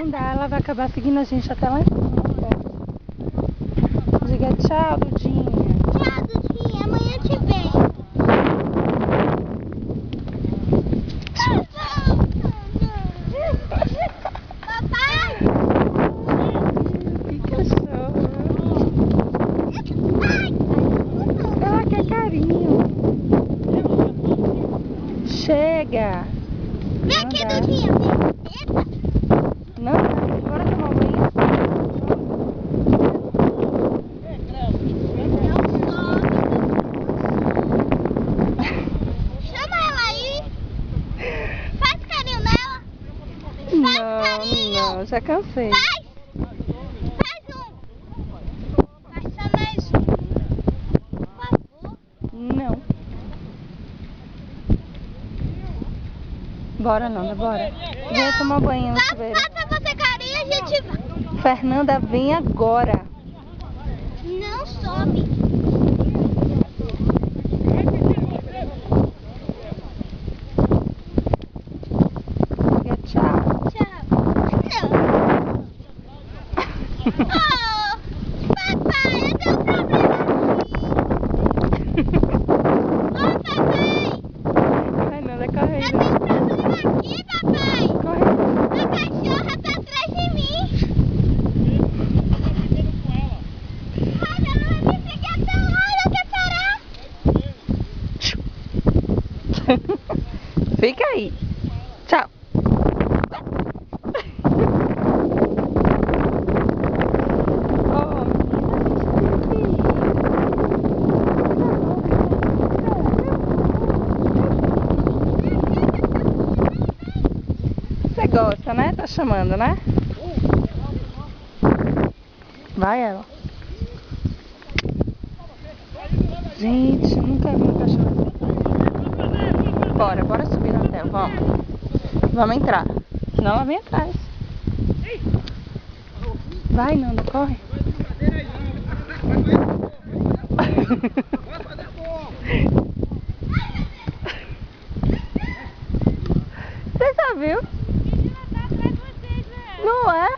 Não dá, ela vai acabar seguindo a gente até lá em cima. Diga tchau, Dudinha. Tchau, Dudinha. Amanhã te vejo. Papai! Que cachorro. Ela quer carinho. Chega. Vem aqui, Dudinha. Eita. Não, bora tomar um banho. Chama ela aí. Faz carinho nela. Não, já cansei. Faz um. Faz só mais um. Por favor. Não. Bora, Nanda, bora. Vem tomar banho no chuveiro. Faça você carinho, a gente vai. Fernanda, vem agora. Não sobe. Diga tchau. Tchau. Não. Oh, papai, eu tenho um problema aqui. Oh, papai. Ai, Nanda, Eu corre. tenho um problema aqui, papai. Corre. A cachorra tá atrás de mim. Ai, ela vai me seguir até lá, ela quer parar. Fica aí. Tchau. Você gosta, né? Tá chamando, né? Vai ela. Gente, eu nunca vi uma cachorra assim. Bora subir no hotel, vamos. Vamos entrar. Senão ela vem atrás. Vai, Nanda, corre. Você já viu? Não é?